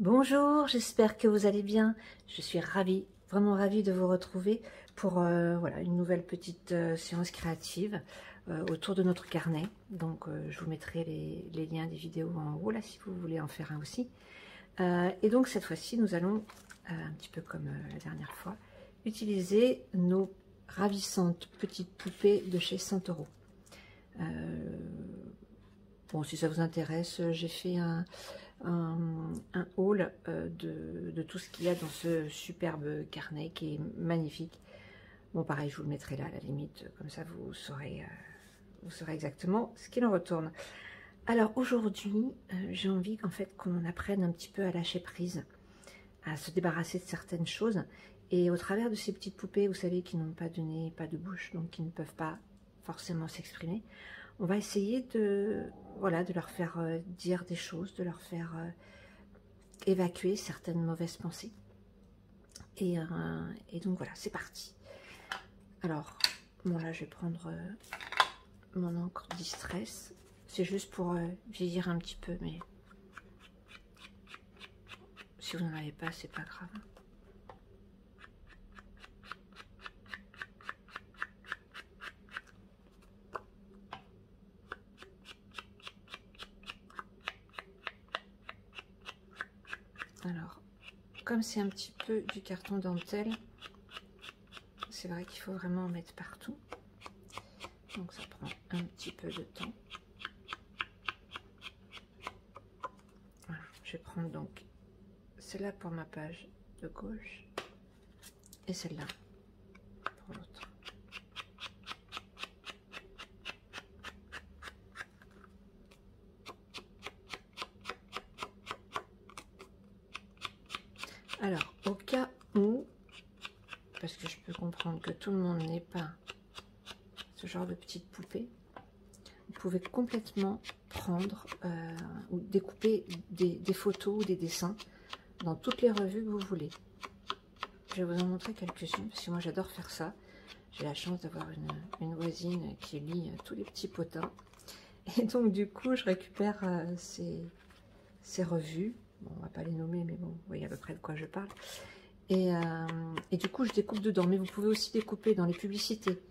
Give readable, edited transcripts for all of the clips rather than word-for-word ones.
Bonjour, j'espère que vous allez bien. Je suis ravie, vraiment ravie de vous retrouver pour voilà, une nouvelle petite séance créative autour de notre carnet. Donc je vous mettrai les liens des vidéos en haut là si vous voulez en faire un aussi. Et donc cette fois-ci, nous allons, un petit peu comme la dernière fois, utiliser nos ravissantes petites poupées de chez Santoro. Bon, si ça vous intéresse, j'ai fait un haul de tout ce qu'il y a dans ce superbe carnet qui est magnifique. Bon, pareil, je vous le mettrai là à la limite, comme ça vous saurez exactement ce qu'il en retourne. Alors aujourd'hui, j'ai envie en fait qu'on apprenne un petit peu à lâcher prise, à se débarrasser de certaines choses. Et au travers de ces petites poupées, vous savez, qui n'ont pas de nez, pas de bouche, donc qui ne peuvent pas forcément s'exprimer, on va essayer de, voilà, de leur faire dire des choses, de leur faire évacuer certaines mauvaises pensées. Et donc voilà, c'est parti. Alors, bon là, je vais prendre mon encre Distress. C'est juste pour vieillir un petit peu, mais si vous n'en avez pas, c'est pas grave. Alors, comme c'est un petit peu du carton dentelle, c'est vrai qu'il faut vraiment en mettre partout. Donc ça prend un petit peu de temps. Voilà, je vais prendre donc celle-là pour ma page de gauche et celle-là pour l'autre. Alors, au cas où, parce que je peux comprendre que tout le monde n'est pas ce genre de petite poupée, vous pouvez complètement prendre ou découper des photos ou des dessins dans toutes les revues que vous voulez. Je vais vous en montrer quelques-unes parce que moi j'adore faire ça. J'ai la chance d'avoir une voisine qui lit tous les petits potins. Et donc du coup je récupère ces revues. Bon, on va pas les nommer, mais bon, vous voyez à peu près de quoi je parle. Et du coup je découpe dedans. Mais vous pouvez aussi découper dans les publicités.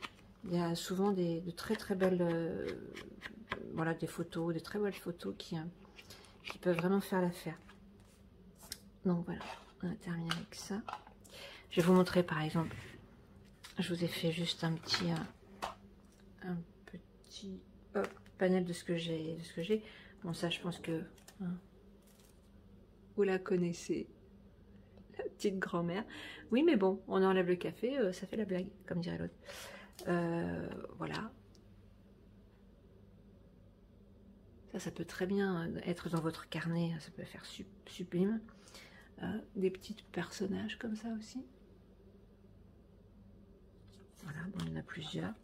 Il y a souvent de très très belles, voilà, des photos, de très belles photos qui peuvent vraiment faire l'affaire. Donc voilà, on a terminé avec ça. Je vais vous montrer par exemple, je vous ai fait juste un petit hop, panel de ce que j'ai. Bon, ça je pense que hein, vous la connaissez, la petite grand-mère. Oui, mais bon, on enlève le café, ça fait la blague, comme dirait l'autre. Voilà. Ça peut très bien être dans votre carnet, ça peut faire sublime. Des petits personnages comme ça aussi. Voilà, bon, il y en a plusieurs.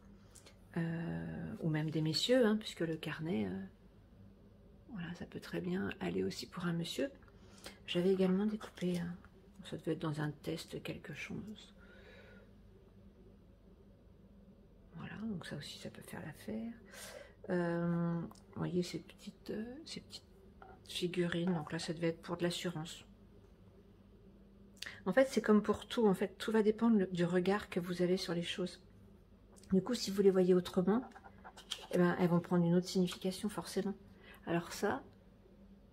Ou même des messieurs, hein, puisque le carnet, voilà, ça peut très bien aller aussi pour un monsieur. J'avais également découpé, ça devait être dans un test quelque chose. Voilà, donc ça aussi, ça peut faire l'affaire. Vous voyez ces petites figurines, donc là, ça devait être pour de l'assurance. En fait, c'est comme pour tout, en fait, tout va dépendre du regard que vous avez sur les choses. Du coup, si vous les voyez autrement, eh ben, elles vont prendre une autre signification, forcément. Alors ça,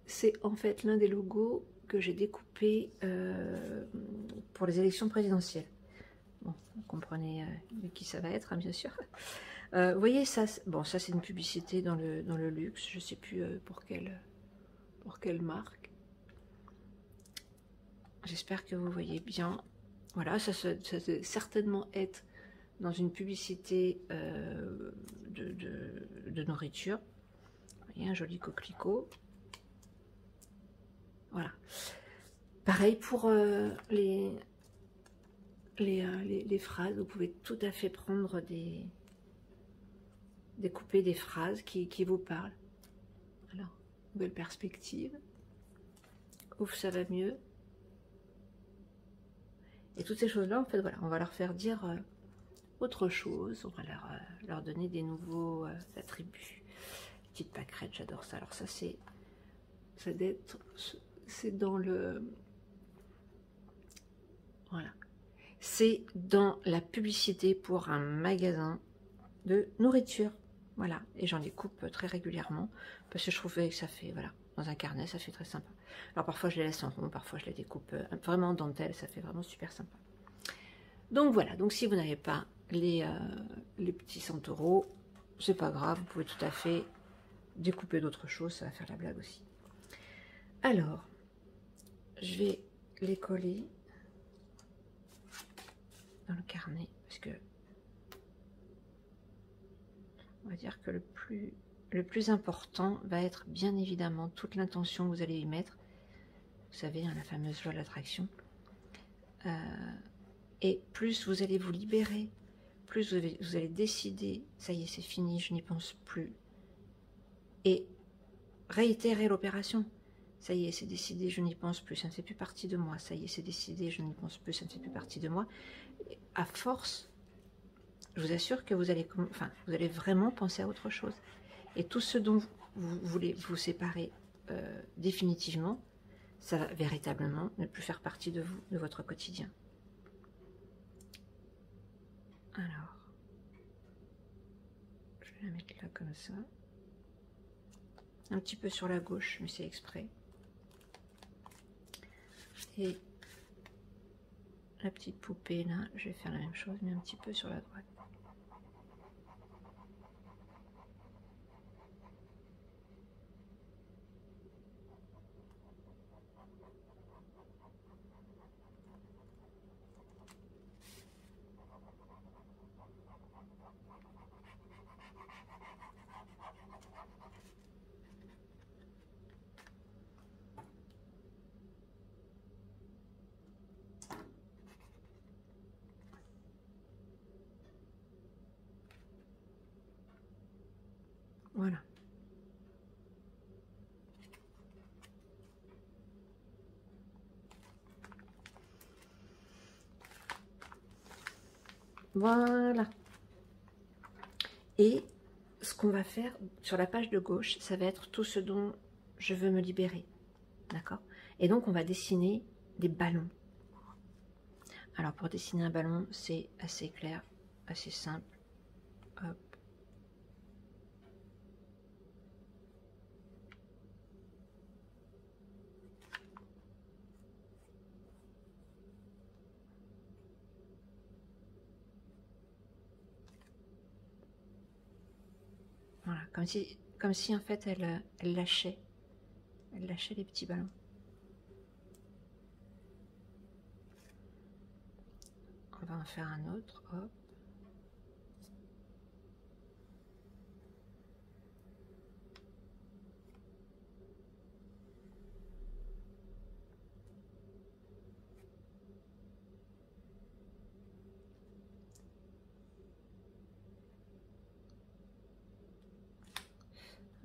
c'est en fait l'un des logos que j'ai découpé pour les élections présidentielles. Bon, vous comprenez de qui ça va être, hein, bien sûr. Vous voyez, ça, bon, ça c'est une publicité dans le luxe, je ne sais plus pour quelle marque. J'espère que vous voyez bien. Voilà, ça doit certainement être dans une publicité de nourriture. Vous voyez, un joli coquelicot. Voilà. Pareil pour les phrases, vous pouvez tout à fait prendre découper des phrases qui vous parlent. Alors, nouvelle perspective. Ouf, ça va mieux. Et toutes ces choses-là, en fait, voilà, on va leur faire dire autre chose. On va leur donner des nouveaux attributs. Petite pâquerette, j'adore ça. Alors ça, ça doit être c'est dans le... Voilà. C'est dans la publicité pour un magasin de nourriture. Voilà. Et j'en découpe très régulièrement parce que je trouvais que ça fait, voilà, dans un carnet, ça fait très sympa. Alors parfois je les laisse en rond, parfois je les découpe vraiment en dentelle, ça fait vraiment super sympa. Donc voilà, donc si vous n'avez pas les petits centaures, c'est pas grave, vous pouvez tout à fait découper d'autres choses, ça va faire la blague aussi. Alors, je vais les coller dans le carnet, parce que on va dire que le plus important va être bien évidemment toute l'intention que vous allez y mettre. Vous savez, hein, la fameuse loi de l'attraction. Et plus vous allez vous libérer, plus vous allez décider, ça y est, c'est fini, je n'y pense plus. Et réitérer l'opération. Ça y est, c'est décidé, je n'y pense plus, ça ne fait plus partie de moi. Ça y est, c'est décidé, je n'y pense plus, ça ne fait plus partie de moi. Et à force, je vous assure que vous allez vraiment penser à autre chose. Et tout ce dont vous voulez vous séparer définitivement, ça va véritablement ne plus faire partie de vous, de votre quotidien. Alors, je vais la mettre là comme ça. Un petit peu sur la gauche, mais c'est exprès. Et la petite poupée là, je vais faire la même chose, mais un petit peu sur la droite. Voilà. Voilà. Et ce qu'on va faire sur la page de gauche, ça va être tout ce dont je veux me libérer. D'accord? Et donc, on va dessiner des ballons. Alors, pour dessiner un ballon, c'est assez clair, assez simple. Hop. Voilà, comme si en fait elle lâchait les petits ballons. On va en faire un autre, hop.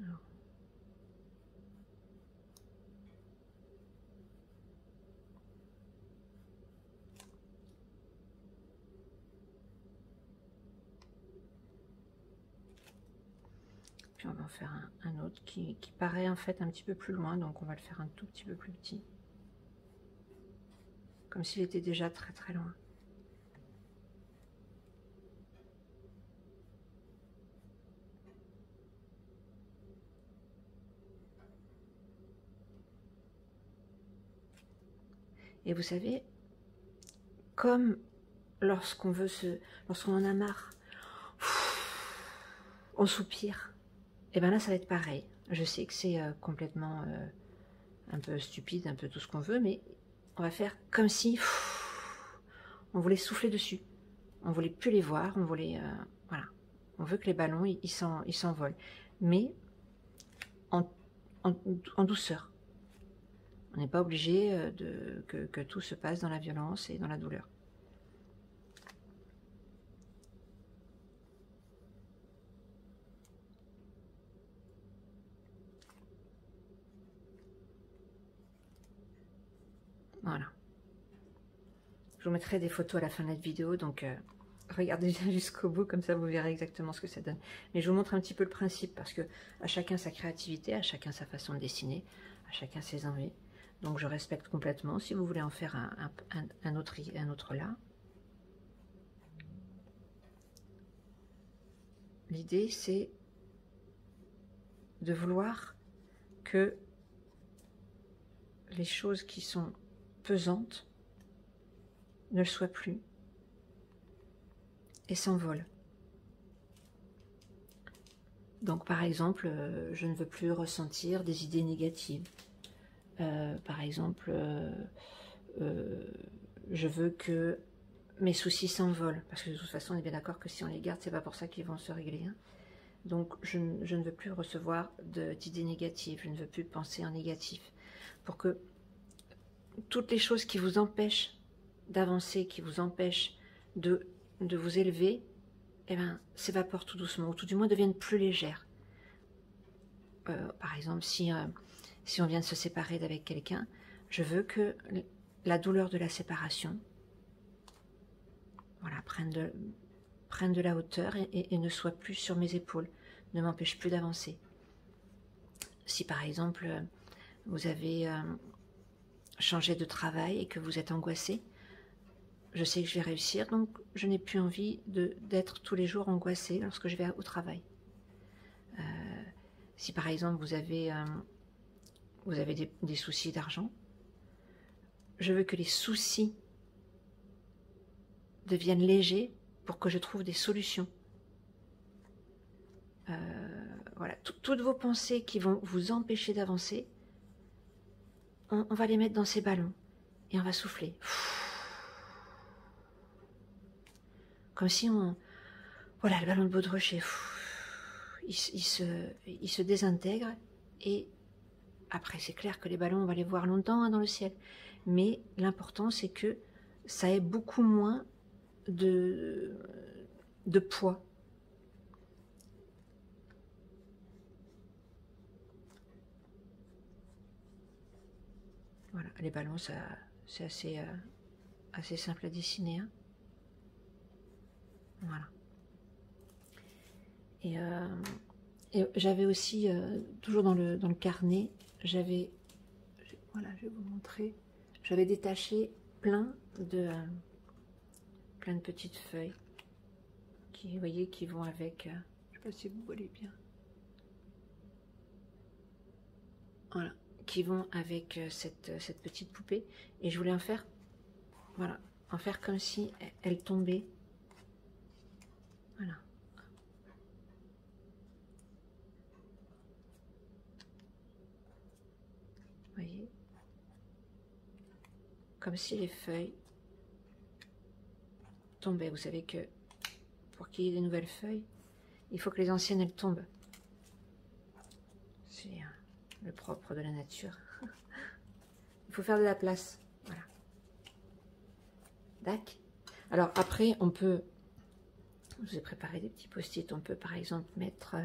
Alors. Puis on va en faire un autre qui paraît en fait un petit peu plus loin, donc on va le faire un tout petit peu plus petit. Comme s'il était déjà très très loin. Et vous savez, comme lorsqu'on en a marre, on soupire. Et bien là, ça va être pareil. Je sais que c'est complètement un peu stupide, un peu tout ce qu'on veut, mais on va faire comme si on voulait souffler dessus. On voulait plus les voir, on voulait... voilà. On veut que les ballons, ils s'envolent. Mais en douceur. On n'est pas obligé que tout se passe dans la violence et dans la douleur. Voilà. Je vous mettrai des photos à la fin de la vidéo, donc regardez bien jusqu'au bout, comme ça vous verrez exactement ce que ça donne. Mais je vous montre un petit peu le principe, parce que à chacun sa créativité, à chacun sa façon de dessiner, à chacun ses envies. Donc je respecte complètement. Si vous voulez en faire un autre là. L'idée, c'est de vouloir que les choses qui sont pesantes ne le soient plus et s'envolent. Donc par exemple, je ne veux plus ressentir des idées négatives. Par exemple, je veux que mes soucis s'envolent, parce que de toute façon on est bien d'accord que si on les garde, c'est pas pour ça qu'ils vont se régler. Hein. Donc je ne veux plus recevoir d'idées négatives, je ne veux plus penser en négatif, pour que toutes les choses qui vous empêchent d'avancer, qui vous empêchent de vous élever, eh ben, s'évaporent tout doucement, ou tout du moins deviennent plus légères. Par exemple, si on vient de se séparer d'avec quelqu'un, je veux que la douleur de la séparation, voilà, prenne de la hauteur et ne soit plus sur mes épaules, ne m'empêche plus d'avancer. Si par exemple, vous avez changé de travail et que vous êtes angoissé, je sais que je vais réussir, donc je n'ai plus envie d'être tous les jours angoissée lorsque je vais au travail. Si par exemple vous avez des soucis d'argent, je veux que les soucis deviennent légers pour que je trouve des solutions. Voilà, toutes vos pensées qui vont vous empêcher d'avancer, on va les mettre dans ces ballons et on va souffler. Comme si voilà, le ballon de Baudruche, il se désintègre et après c'est clair que les ballons, on va les voir longtemps hein, dans le ciel. Mais l'important c'est que ça ait beaucoup moins de poids. Voilà, les ballons, c'est assez simple à dessiner. Hein. Voilà. Et j'avais aussi, toujours dans le carnet, voilà, je vais vous montrer, j'avais détaché plein de petites feuilles qui, vous voyez, qui vont avec, je ne sais pas si vous voyez bien, voilà, qui vont avec cette petite poupée, et je voulais en faire, voilà, en faire comme si elle tombait, voilà. Vous voyez, comme si les feuilles tombaient. Vous savez que pour qu'il y ait des nouvelles feuilles, il faut que les anciennes elles tombent. C'est le propre de la nature. Il faut faire de la place. Voilà. Dac. Alors après, on peut, je vous ai préparé des petits post-it, on peut par exemple mettre,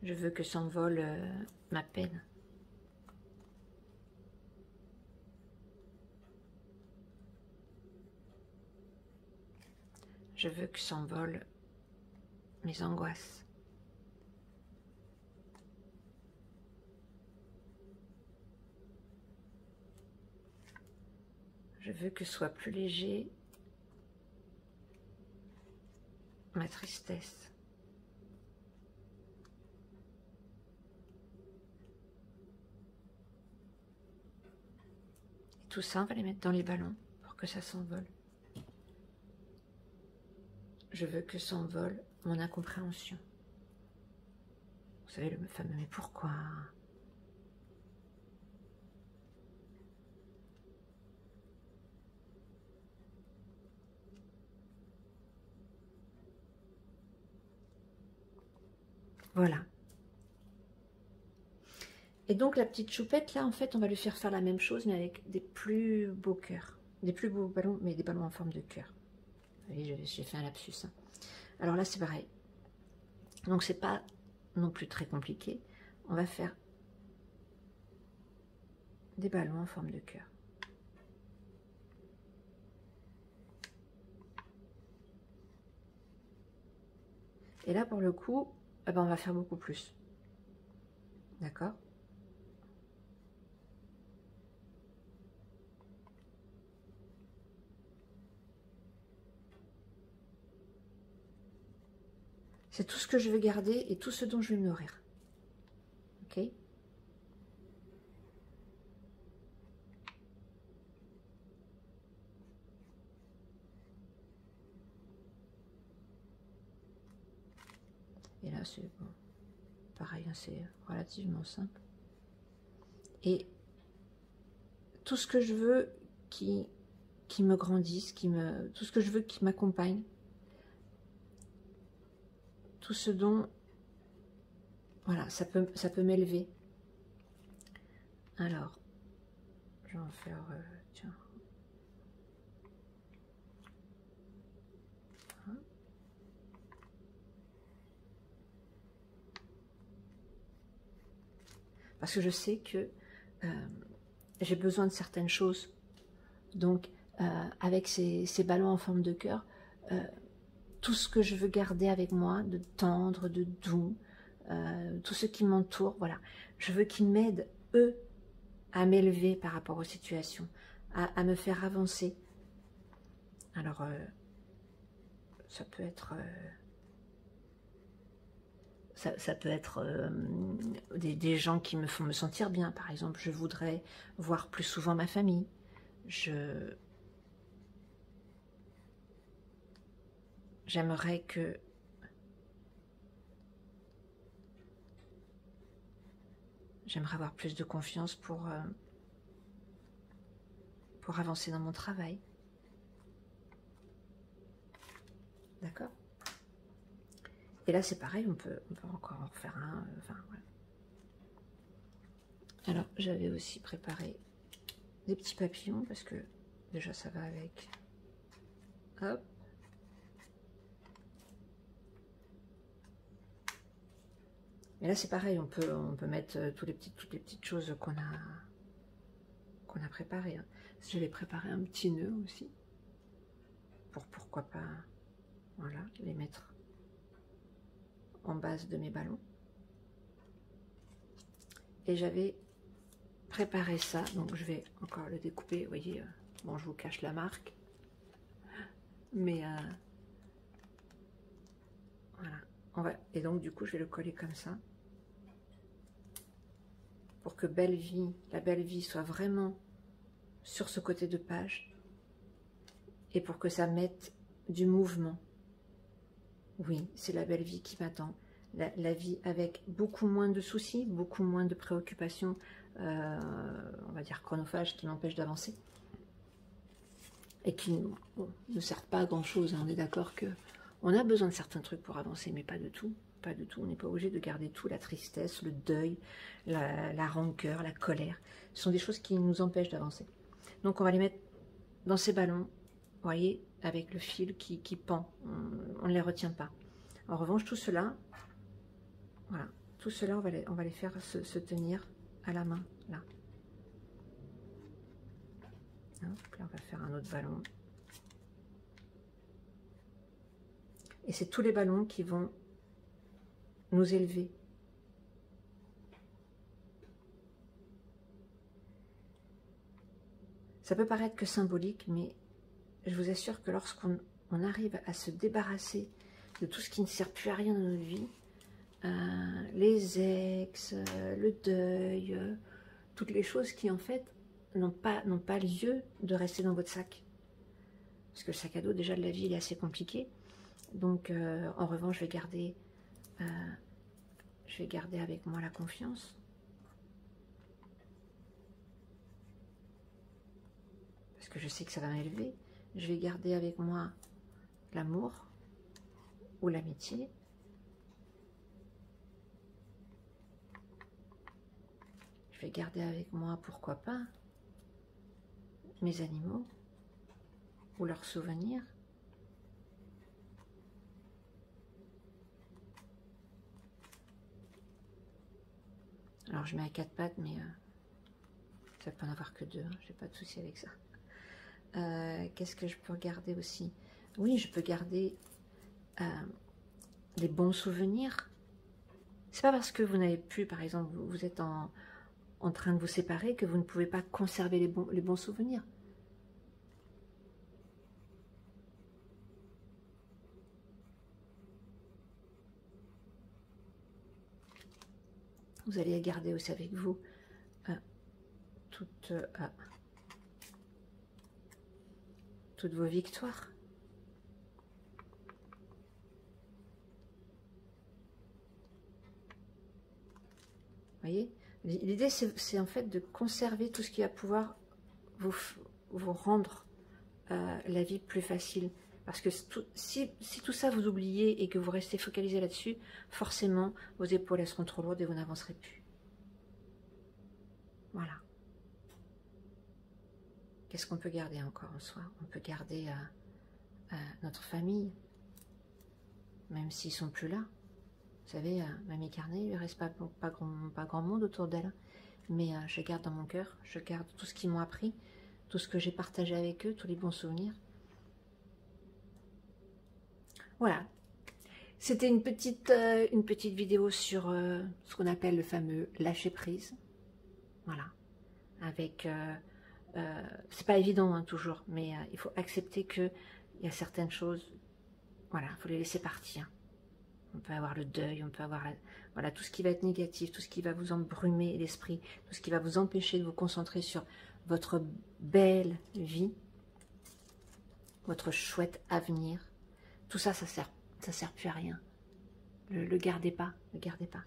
je veux que s'envole ma peine. Je veux que s'envolent mes angoisses. Je veux que soit plus léger ma tristesse. Et tout ça, on va les mettre dans les ballons pour que ça s'envole. Je veux que s'envole mon incompréhension. Vous savez, le fameux « mais pourquoi ?» Voilà. Et donc la petite choupette, là, en fait, on va lui faire la même chose, mais avec des plus beaux cœurs. Des plus beaux ballons, mais des ballons en forme de cœur. Vous voyez, j'ai fait un lapsus. Hein. Alors là, c'est pareil. Donc, c'est pas non plus très compliqué. On va faire des ballons en forme de cœur. Et là, pour le coup, eh ben, on va faire beaucoup plus. D'accord? C'est tout ce que je veux garder et tout ce dont je vais me nourrir. Ok? Et là, c'est bon, pareil, hein, c'est relativement simple. Et tout ce que je veux qui me grandisse, tout ce que je veux qui m'accompagne, tout ce dont, voilà, ça peut m'élever. Alors, je vais en faire, tiens. Parce que je sais que j'ai besoin de certaines choses. Donc, avec ces ballons en forme de cœur, tout ce que je veux garder avec moi, de tendre, de doux, tout ce qui m'entoure, voilà. Je veux qu'ils m'aident, eux, à m'élever par rapport aux situations, à me faire avancer. Alors, ça peut être... Ça peut être des gens qui me font me sentir bien. Par exemple, je voudrais voir plus souvent ma famille. J'aimerais que... J'aimerais avoir plus de confiance pour avancer dans mon travail. D'accord? Et là, c'est pareil, on peut encore en refaire un. Enfin, voilà. Alors, j'avais aussi préparé des petits papillons, parce que déjà, ça va avec. Hop. Et là, c'est pareil, on peut mettre toutes les petites choses qu'on a préparées. Hein. Je vais préparer un petit nœud aussi, pourquoi pas, voilà, les mettre en base de mes ballons. Et j'avais préparé ça, donc je vais encore le découper, vous voyez, bon, je vous cache la marque, mais voilà, et donc du coup je vais le coller comme ça, pour que la belle vie soit vraiment sur ce côté de page, et pour que ça mette du mouvement. Oui, c'est la belle vie qui m'attend. La vie avec beaucoup moins de soucis, beaucoup moins de préoccupations, on va dire chronophages, qui m'empêchent d'avancer. Et qui ne servent pas à grand chose. Hein. On est d'accord que on a besoin de certains trucs pour avancer, mais pas de tout. Pas de tout. On n'est pas obligé de garder tout, la tristesse, le deuil, la rancœur, la colère. Ce sont des choses qui nous empêchent d'avancer. Donc on va les mettre dans ces ballons, vous voyez, avec le fil qui pend. On ne les retient pas. En revanche, tout cela, voilà, tout cela, on va les faire se tenir à la main, là. Donc là, on va faire un autre ballon. Et c'est tous les ballons qui vont nous élever. Ça peut paraître que symbolique, mais je vous assure que lorsqu'on arrive à se débarrasser de tout ce qui ne sert plus à rien dans notre vie, les ex, le deuil, toutes les choses qui en fait n'ont pas lieu de rester dans votre sac. Parce que le sac à dos déjà de la vie il est assez compliqué. Donc en revanche je vais garder avec moi la confiance. Parce que je sais que ça va m'élever. Je vais garder avec moi l'amour ou l'amitié. Je vais garder avec moi, pourquoi pas, mes animaux ou leurs souvenirs. Alors je mets à 4 pattes, mais ça peut en avoir que 2, hein, j'ai pas de souci avec ça. Qu'est-ce que je peux garder aussi? Oui, je peux garder les bons souvenirs. C'est pas parce que vous n'avez plus, par exemple, vous êtes en train de vous séparer que vous ne pouvez pas conserver les bons souvenirs. Vous allez garder aussi avec vous toutes vos victoires. Vous voyez, l'idée c'est en fait de conserver tout ce qui va pouvoir vous rendre la vie plus facile. Parce que si tout ça vous oubliez et que vous restez focalisé là-dessus, forcément vos épaules elles seront trop lourdes et vous n'avancerez plus. Voilà. Qu'est-ce qu'on peut garder encore en soi? On peut garder notre famille, même s'ils sont plus là. Vous savez, Mamie Carnet, il ne reste pas grand monde autour d'elle. Mais je garde dans mon cœur, je garde tout ce qu'ils m'ont appris, tout ce que j'ai partagé avec eux, tous les bons souvenirs. Voilà. C'était une petite vidéo sur ce qu'on appelle le fameux lâcher prise. Voilà. Avec... c'est pas évident hein, toujours, mais il faut accepter qu'il y a certaines choses, voilà, il faut les laisser partir. On peut avoir le deuil, on peut avoir voilà, tout ce qui va être négatif, tout ce qui va vous embrumer l'esprit, tout ce qui va vous empêcher de vous concentrer sur votre belle vie, votre chouette avenir. Tout ça, ça sert plus à rien. Le gardez pas, le gardez pas.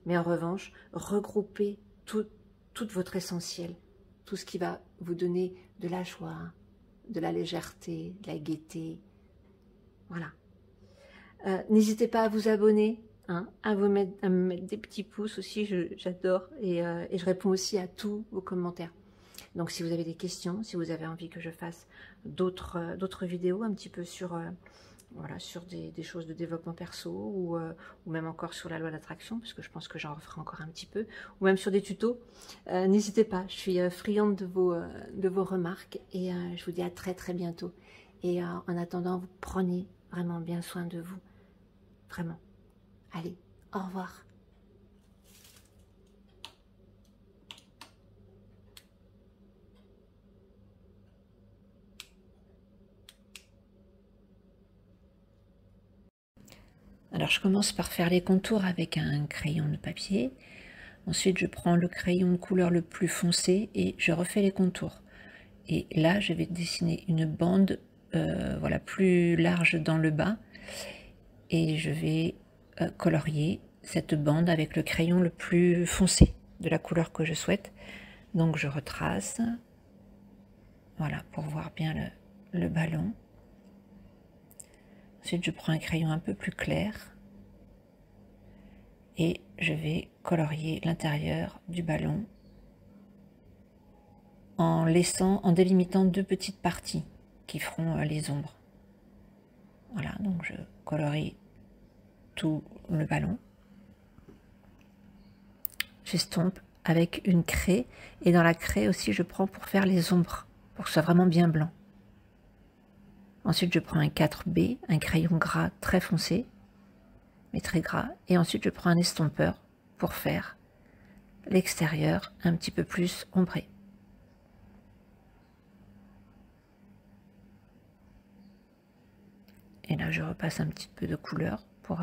Mais en revanche, regroupez tout votre essentiel, tout ce qui va vous donner de la joie, de la légèreté, de la gaieté. Voilà. N'hésitez pas à vous abonner, hein, à me mettre des petits pouces aussi, j'adore. Et je réponds aussi à tous vos commentaires. Donc si vous avez des questions, si vous avez envie que je fasse d'autres vidéos un petit peu sur, voilà, sur des choses de développement perso ou même encore sur la loi d'attraction, parce que je pense que j'en referai encore un petit peu, ou même sur des tutos, n'hésitez pas, je suis friande de vos remarques et je vous dis à très bientôt. Et en attendant, vous prenez vraiment bien soin de vous. Vraiment. Allez, au revoir. Alors je commence par faire les contours avec un crayon de papier. Ensuite je prends le crayon de couleur le plus foncé et je refais les contours. Et là je vais dessiner une bande voilà, plus large dans le bas. Et je vais colorier cette bande avec le crayon le plus foncé de la couleur que je souhaite. Donc je retrace, voilà, pour voir bien le ballon. Ensuite je prends un crayon un peu plus clair et je vais colorier l'intérieur du ballon en délimitant deux petites parties qui feront les ombres. Voilà, donc je colorie tout le ballon. J'estompe avec une craie et dans la craie aussi je prends pour faire les ombres, pour que ce soit vraiment bien blanc. Ensuite je prends un 4B, un crayon gras très foncé, mais très gras, et ensuite je prends un estompeur pour faire l'extérieur un petit peu plus ombré. Et là je repasse un petit peu de couleur pour